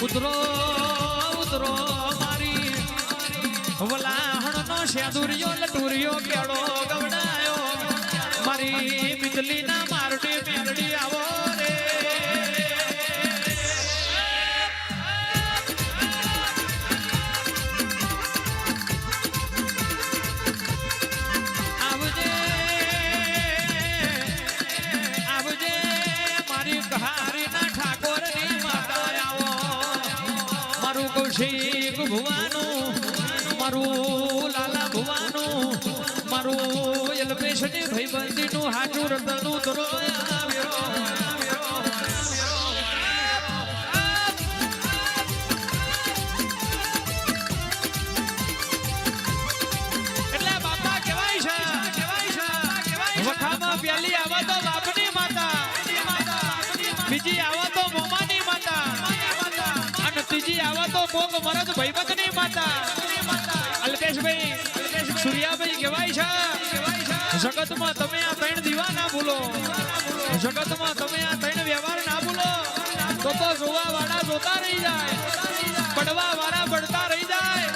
ઉતરો ઉતરો મારી વલાહણ નો શેદુરિયો લટુરિયો કેળો ગવડાયો મારી મિતલી ના મારડી મેલડી આવો રે આવજે આવજે મારી કહારી ના ઠાકોર ની માતા આવો મારું કૌશિક ભુવાનું મારું લાલા ભુવાનું મારું એલપેશની ભાઈબંધી નું હાજુ રતનું ધરો આવ્યો એટલે બાપા કહેવાય છે વખામાં પ્યાલી આવા તો બાપની માતા બીજી આવા તો મોમાની માતા અને ત્રીજી આવા તો કોક મરદ ભાઈબંધની માતા અલ્કેશભાઈ સૂર્યાભાઈ કહેવાય છે જગતમાં તમે આ ત્રણ દીવા ના ભૂલો જગતમાં તમે આ ત્રણ વ્યવહાર ના ભૂલો તો જોવા વાળા જોતા રહી જાય પડવા વાળા પડતા રહી જાય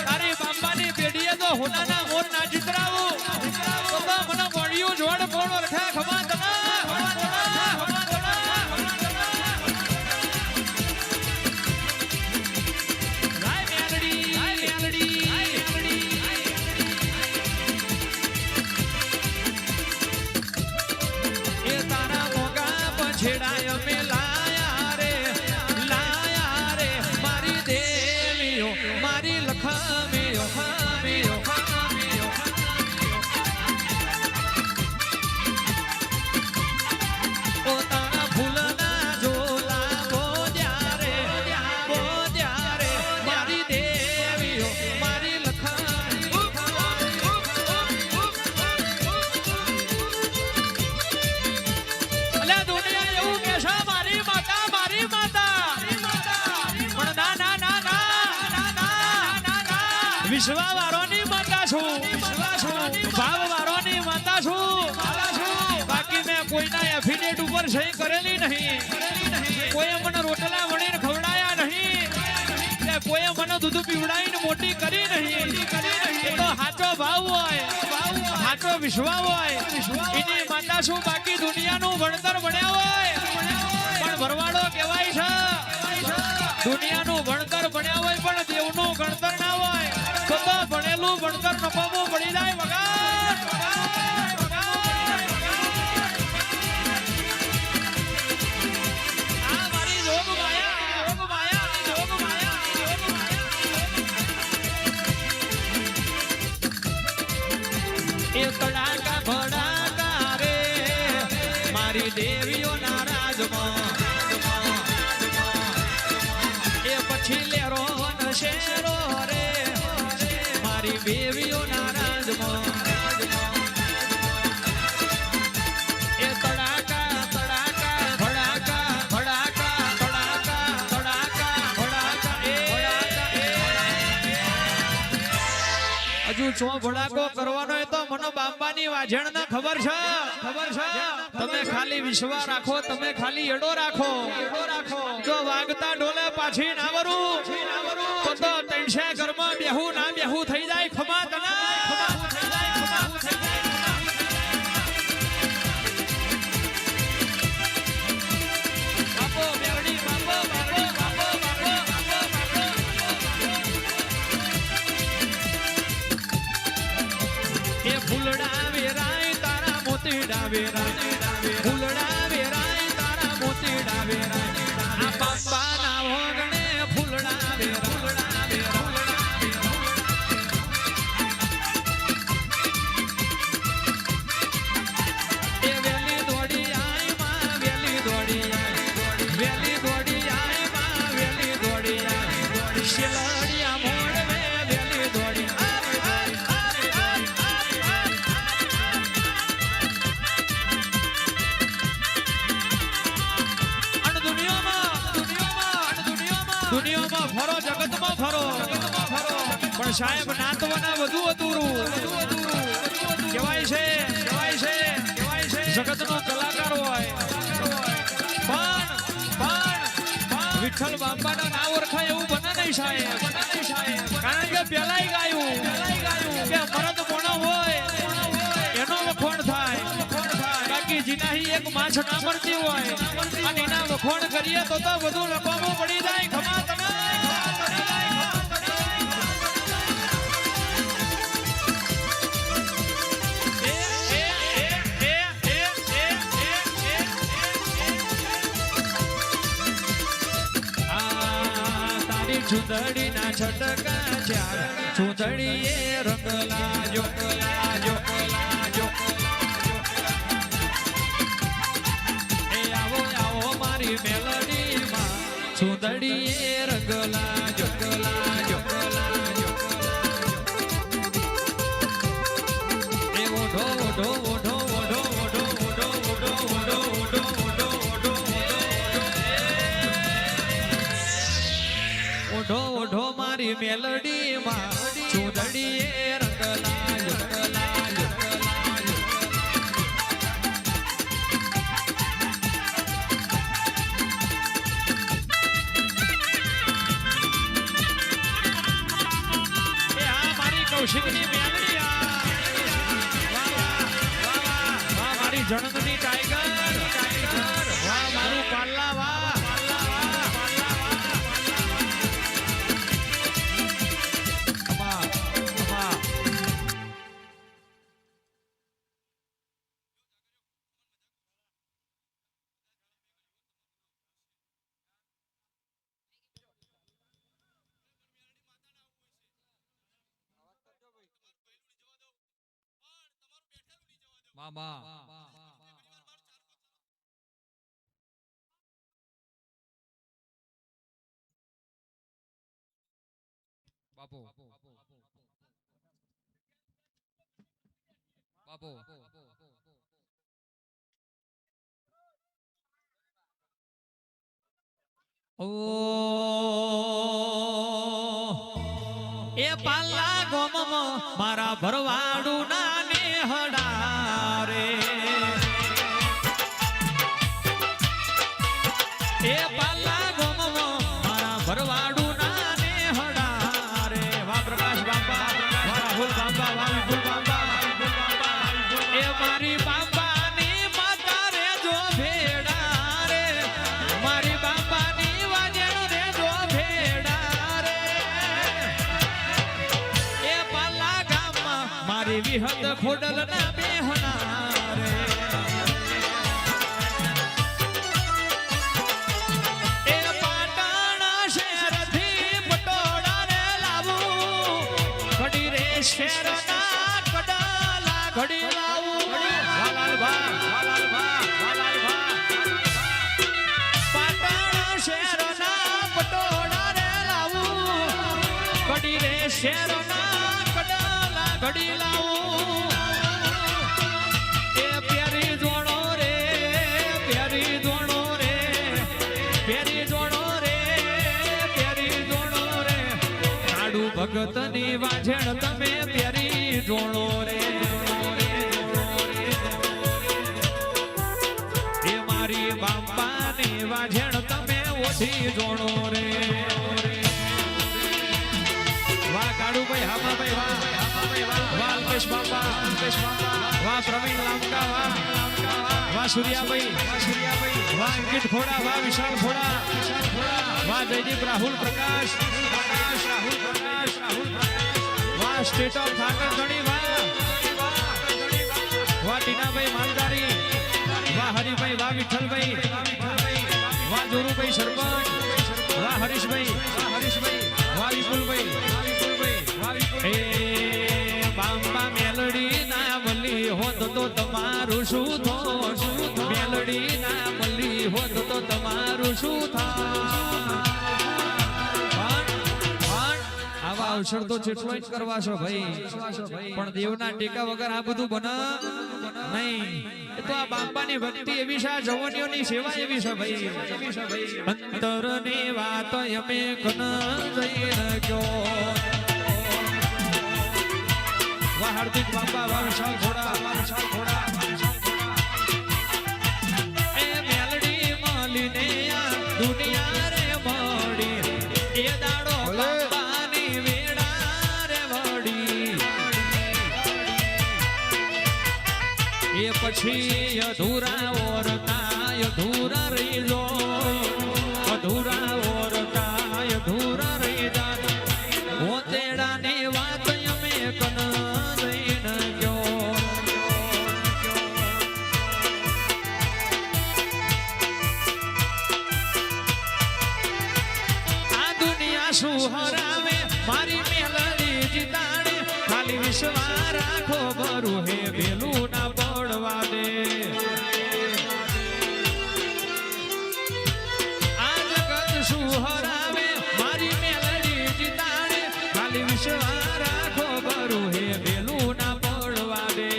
તારી બાપાની પેઢીએ તો હોનાના મોર ના ચિતરાવું તો મને મળ્યું જોડ કોણ રખા ખમા તના છેડાય મે લાયા રે મારી દેવીઓ મારી લખમીઓ ખામીઓ ખામીઓ પોતાના ફૂલના ઝોલા બોદ્યારે મારી દેવીઓ મારી લખમીઓ અલ્યા દુનિયા એવું કે છે મારી માતા પણ ના વિશ્વા વાળોની માતા છું ભાવ વાળોની માતા છું બાકી મેં કોઈના એફિડેટ ઉપર સહી કરેલી નહીં કોઈ મને રોટલા વણીને ખવડાયા નહીં કોઈ મને દૂધ પીવડાવીને મોટી કરી નહીં એ તો સાચો ભાવ હોય સાચો વિશ્વા હોય એની માતા છું બાકી દુનિયાનું ભણતર ભણ્યા હોય પણ ભરવાડો કહેવાય છે દુનિયાનું ભણતર ભણ્યા હોય પણ દેવનું ગણતર ના હોય તો ભણેલું ભણતર નફામાં પડી જાય વગર આ મારી જોગ માયા એ તડાકા ભડાકા રે મારી દેવીઓના રાજમાં એ પછી લેરો ન શેરો રે મારી દેવીઓના રાજમાં એ તડાકા તડાકા ભડાકા ભડાકા તડાકા તડાકા ભડાકા હજુ છો ભડાકો કરવાનો હોય તો મને બાંબાની વાજણ ના ખબર છે તમે ખાલી વિશ્વાસ રાખો તમે ખાલી એડો રાખો જો વાગતા ડોલે પાછી ના વરું તો તણશે ઘરમાં બેહું ના બેહું થઈ જાય ખમા તના ફૂલડા વેરાય તારા મોતીડા વેરાય ફૂલડા વેરાય તારા મોતીડા વેરાય આ બાપા ના વગણે ફૂલડા વેરાય એ વેલી દોડી આય માં વેલી દોડી આય વેલી દોડી આય માં વેલી દોડી આય શિલડિયા મોડવે વેલી દોડી દુનિયામાં ફરો જગતમાં ફરો પણ સાહેબ નાતવાના વધુ અધૂરું કહેવાય છે જગતનો કલાકાર હોય પણ વિઠ્ઠલ બાપાના ના ઓળખાય એવું બને નહીં સાહેબ, કારણ કે પેલાય ગાયું કે મરદ કોણો હોય એનો વખોણ થાય, બાકી જીનાહી એક માછ ના મળતી હોય અને એના વખોણ કરીએ તો બધું લખવામાં પડી જાય. ખમા તમે ચૂંદડી ના છટકા ચાર ચૂંદડીએ રંગ લાજો લાજો લાજો. એ આવો આવો મારી મેલડી માં ચૂંદડીએ રંગ લાજો લાજો લાજો. એ ઓઢો ઓઢો ઓઢો ઓઢો ઓઢો ઓઢો ઓઢો ઓઢો ઓઢો ઓઢો ઓઢો મારી મેલડી માં ચૂંદડીએ રંગ લાજો લાજો લાજો. એ આ મારી કૌશિકની મેલડી વાહ વાહ મારી જણકની ટાઈગર વાહ મારું પાલ્લા વાહ. મામા બાપુ બાપુ ઓ એ પાલ્લા ગોમમાં મારા ભરવાડું ના નેહડા રે. એ પાલ્લા ગોમમાં મારા ભરવાડું ના નેહડા રે. વાહ પ્રકાશ બાપા વાહ રાહુલ બાપા વાહ વિપુલ બાપા એ મારી બાપાની માતા રે જો ભેડા રે. મારી બાપાની વાજણ રે જો ભેડા રે. એ પાલ્લા ગામમાં મારી વિહત ખોડલ ના બેહના રે. એ પાટણ શહેરથી પટોળા રે લાવું ઘડી રે શહેરના કડાલા ઘડી લાવું. પાટણ શહેરના પટોળા રે લાવું ઘડી રે શહેરના કડાલા ઘડી લાવું. એ પ્યારી જોડો રે પ્યારી જોડો રે પ્યારી જોડો રે પ્યારી જોડો રે. નાડુ ભગતની વાજણ તમે પ્યારી જોડો રે. એ મારી બાપાની વાજણ તમે ઓછી જોડો રે. વાહ કાળુભાઈ હામાભાઈ વાહ અલ્પેશ બાપા વાહ પ્રવીણ લામકા વાહ સૂર્યાભાઈ વાહ અંકિત ખોડા વાહ વિશાલ ખોડા વાહ જયદીપ રાહુલ પ્રકાશ વાહ સ્ટેટ ઓફ ઠાકર ગણી વાહ ટીનાભાઈ માલધારી વાહ હરિભાઈ વાહ વિઠ્ઠલભાઈ વાહ જોરુભાઈ સરપંચ વાહ હરીશભાઈ વાહ વિપુલભાઈ એ બાંબા મેલડી ના મળી હોત તો તમારું શું થોત. મેલડી ના મળી હોત તો તમારું શું થાત. આવા અવસર તો જેટલો જ કરવા છો ભાઈ, પણ દેવના ટેકા વગર આ બધું બને નહીં. એ તો આ બાપાની ભક્તિ એવી છે, જવાનીઓની સેવા એવી છે ભાઈ. અંતરની વાત અમે કન જઈને ગયો. વાહ હાર્દિક બાપા વાહ વિશાલ ઘોડા એ મેલડી માલીને આ દુનિયા રે પછી અધૂરા ઓરતા અધૂરા રહી જો અધૂરા ઓરતા અધૂરા રહી જાત ઓતેડાની વાત અમે કન દઈને ગયો આ દુનિયા શું હરાવે મારી મેલડી જીતાડે ખાલી વિશ્વાસ રાખો ભરું હે વેલું ના પડવા દે આ જગત શું હરાવે મારી મેલડી જીતાડે ખાલી વિશ્વાસ રાખો ભરું હે વેલું ના પડવા દે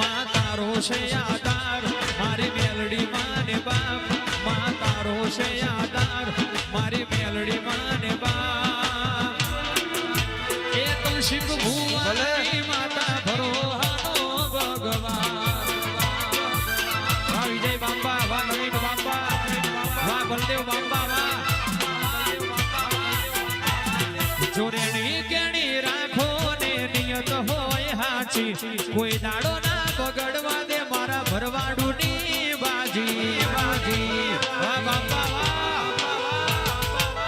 મા તારો છે આધાર મારી મેલડી માને બાપ મા તારો છે આધાર મારી મેલડી માને બાપ એ તો શિવ ભુવાની માતા ભરોહાનો ભગવાન વાહ વિજય બાપા વાહ નવીન બાપા વાહ બલદેવ બાપા વાહ જોરેણી કેણી રાખો ને નિયત હોય હાચી કોઈ દાડો ના બગડવા દે મારા ભરવાડુની બાજી બાજી વાહ બાપા વાહ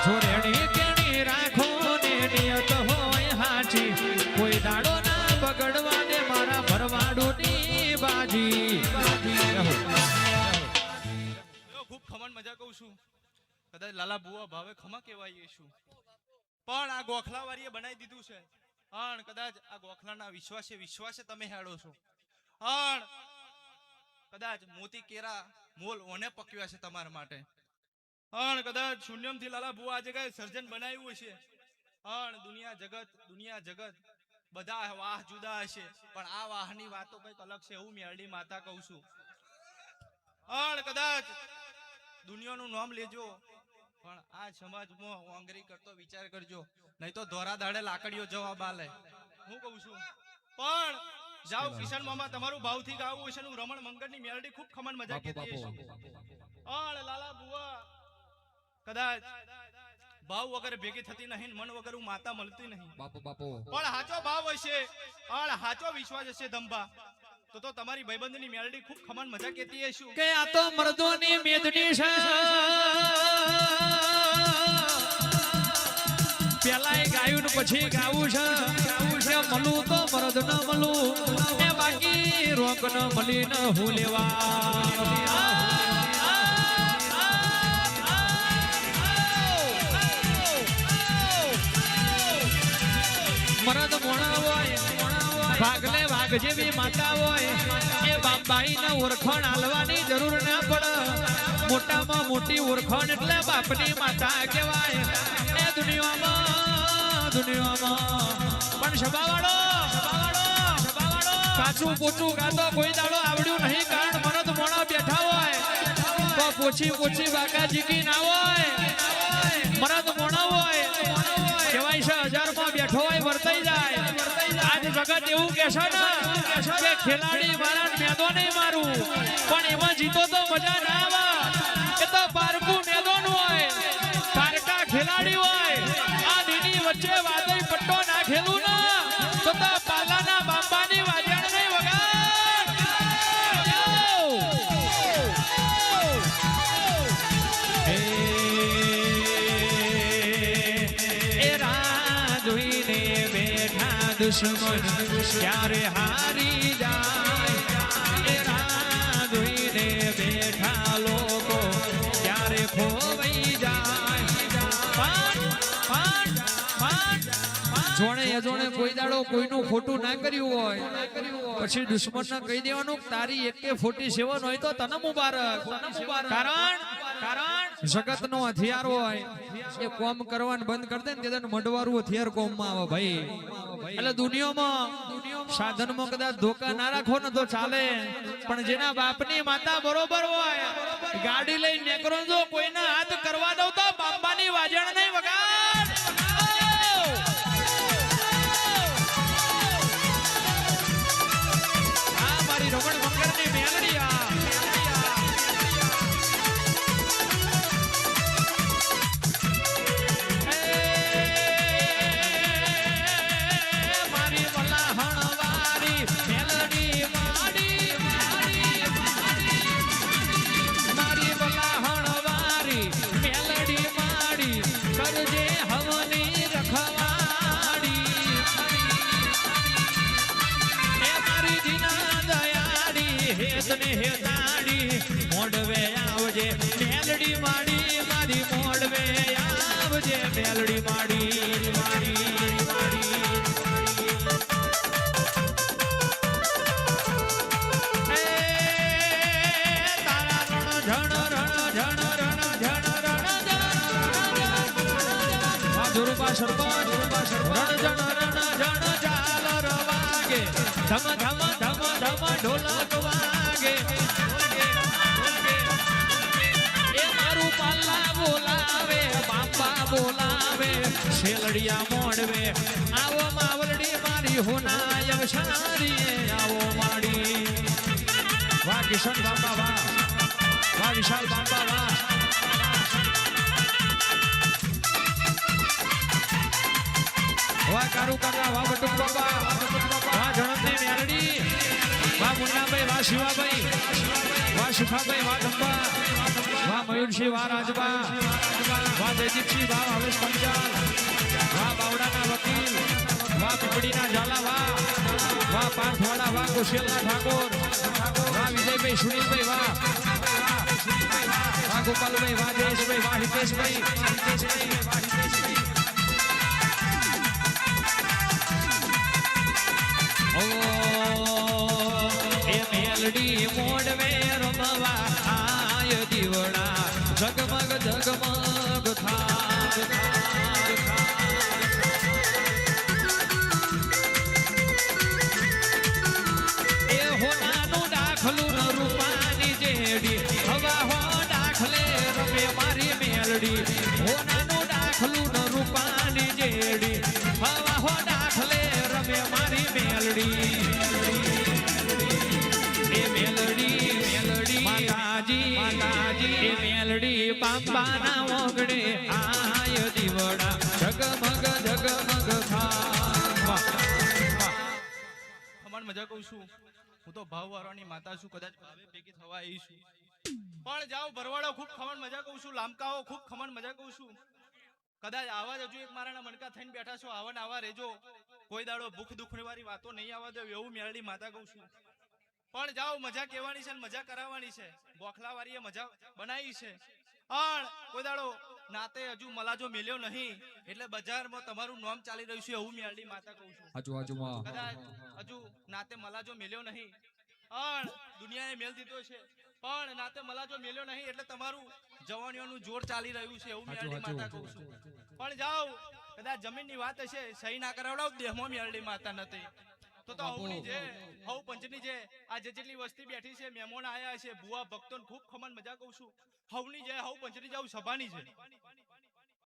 જોરેણી કેણી રાખો ને નિયત હોય હાચી કોઈ દાડો ના બગડવા દે મારા ભરવાડુની બાજી ખૂબ ખમણ મજા કહું છું કદાચ લાલા બુઆ ભાવે ખમા કહેવાય શું પણ આ ગોખલા વાળીએ બનાવી દીધું છે પણ કદાચ આ ગોખલાના વિશ્વાસે તમે હેડો છો પણ કદાચ મોતી કેરા મોલ ઓને પકવ્યા છે તમારા માટે પણ કદાચ શૂન્યમથી લાલા બુઆ આજે કઈ સર્જન બનાવ્યું છે પણ દુનિયા જગત બધા વાહ જુદા હશે પણ આ વાહની વાતો કઈક અલગ છે એવું મેરડી માતા કહું છું પણ કદાચ દુનિયાનું નામ લેજો પણ આ સમાજમાં ઓંગરી કરતો વિચાર કરજો નહીં તો ધોરા દાડે લાકડીઓ જવાબ આલે હું કહું છું પણ જાઓ કિશન મામા તમારું ભાવથી ગાવું હશે હું રમણ મંગળની મેલડી ખૂબ ખમણ મજા કેતી હશે પણ લાલા બુઆ કદાચ ભાવ વગર ભેગી થતી નહીં મન વગર હું માતા મળતી નહીં પણ હાચો ભાવ હશે પણ હાચો વિશ્વાસ હશે ધંભા તો તમારી ભાઈબંધની મેલડી ખૂબ ખમણ મજા કેતી હશે કે આ તો મર્દોની મેદની છે પેલાય ગાયું પછી ગાવું છે મલું તો મરદ ન મલું એ બાકી રોક ન મલી ન હું લેવા મરદ મોણા હોય ભાગલે ભાગ જેવી માતા હોય એ બાપાઈ ને ઓળખાણ આલવાની જરૂર ના પડે મોટામાં મોટી ઓળખાણ એટલે બાપની માતા કહેવાય એ દુનિયામાં પણ સભાવાળો કાચું પોચું ગાતો કોઈ દાડો આવડ્યું નહીં કારણ મરદ મોણા બેઠા હોય તો પોચી બાકા જીકી ના હોય મરદ મોણા હોય કહેવાય છે 1000 માં બેઠો હોય વર્તાઈ જાય આજ જગત એવું કહેશે ને કે ખેલાડી મારા મેદાન નહીં મારું પણ એમાં જીતો તો મજા ના આવે એ તો પારકું મેદાન હોય પારકા ખેલાડી હોય આ દીની વચ્ચે વાદળી પટ્ટો નાખેલું ના તો પાલાના બાપાની વાજણ નહીં વગાડ દુશ્મન ક્યારે હારી જાય એ રાહ જોઈને બેઠા લોકો ક્યારે ખોવાઈ જાય જોણે કોઈ દાડો કોઈનું ખોટું ના કર્યું હોય પછી દુશ્મનને કહી દેવાનું તારી એકે 47 હોય તો તને મુબારક કારણ જગતનો હથિયાર હોય એ કોમ કરવાનું બંધ કરી દે ને તેદન મડવારું હથિયાર કોમમાં આવે ભાઈ એટલે દુનિયામાં સાધનમાં કદાચ ધોકા ના રાખો ને તો ચાલે પણ જેના બાપની માતા બરોબર હોય ગાડી લઈને નીકળો જો કોઈને હાથ કરવા દઉં તો બાપાની વાજણ નહીં વગાડ આ મારી રમણ મંગળની મેલડી મારી વલાહણ વારી મેલડી તને હેતાડી મોડવે આવજે મેલડી માડી મારી મોડવે આવજે મેલડી માડી માડી ધમ ધમ ધમ ધમ ઢોલક વાગે એ મારું પાલ્લા બોલાવે બાપા બોલાવે શેલડિયા મોડવે આવો માવલડી મારી હોનાય સારી આવો માડી વાહ કિશન બાપા વાહ વિશાલ બાપા વાહ વાહ કારુ કાકા વાહ બટુક બાપા વાહ જણમની મેરડી વાહ મુન્નાભાઈ વાહ શિવાભાઈ વાહ સુખાભાઈ વાહ ધંબા વાહ મયુરસિંહ વાહ રાજબા વાહ જયદીપસિંહ વાહ હવેશ પંચાલ વાહ બાવડાના વકીલ વાહ પીપળીના ઝાલા વાહ પાર્થવાડા વાહ કુશેલના ઠાકોર વાહ વિજયભાઈ સુનિલભાઈ વાહ ગોપાલભાઈ વાહ જયેશભાઈ વાહ હિતેશભાઈ એ મેલડી મોડવે રમવા આય દીવડા જગમગ જગમગ એ હોનાનું દાખલું ન રૂપાની જેડી હવા હો દાખલે રમે મારી મેલડી હોનાનું દાખલું ન રૂપાની જેડી હવા હો દાખલે રમે મારી મેલડી એ મેલડી માતાજી એ મેલડી બાપાના ઓગડે આય દીવડા જગમગ જગમગ ખમણ મજા કહું છું હું તો ભાવ વાળાની માતા છું કદાચ ભાવે ભેગી થવા આવી છું પણ જાઓ ભરવાડો ખૂબ ખમણ મજા કહું છું લામકાઓ ખૂબ ખમણ મજા કહું છું કદાચ આવા જ હજુ એક મારાના મનકા થઈને બેઠા છો આવા ને આવા રેજો કોઈ દાડો ભૂખ દુઃખ વાળી વાતો નહીં આવવા દે એવું મેળડી માતા કહું છું પણ જાઓ મજા કહેવાની છે ને મજા કરાવવાની છે ગોખલા વાળીએ મજા બનાવી છે પણ કોઈ દાડો નાતે હજુ મલાજો મેલ્યો નહીં એટલે બજારમાં તમારું નામ ચાલી રહ્યું છે એવું મેળડી માતા કહું છું કદાચ હજુ નાતે મલાજો મેલ્યો નહીં પણ દુનિયાએ મેલ દીધો છે પણ નાતે મલાજો મેલ્યો નહીં એટલે તમારું જવાનીઓનું જોર ચાલી રહ્યું છે એવું મેળડી માતા કહું છું પણ જાઓ કદાચ જમીનની વાત હશે સહી ના કરાવડાવ દેહમાં મેળડી માતા નથી તો હવની જે હવ પંચની જે આ જેટલી વસ્તી બેઠી છે મહેમાન આયા છે બુઆ ભક્તોને ખૂબ ખમણ મજા કહું છું હવની જે હવ પંચની જાવ સભાની છે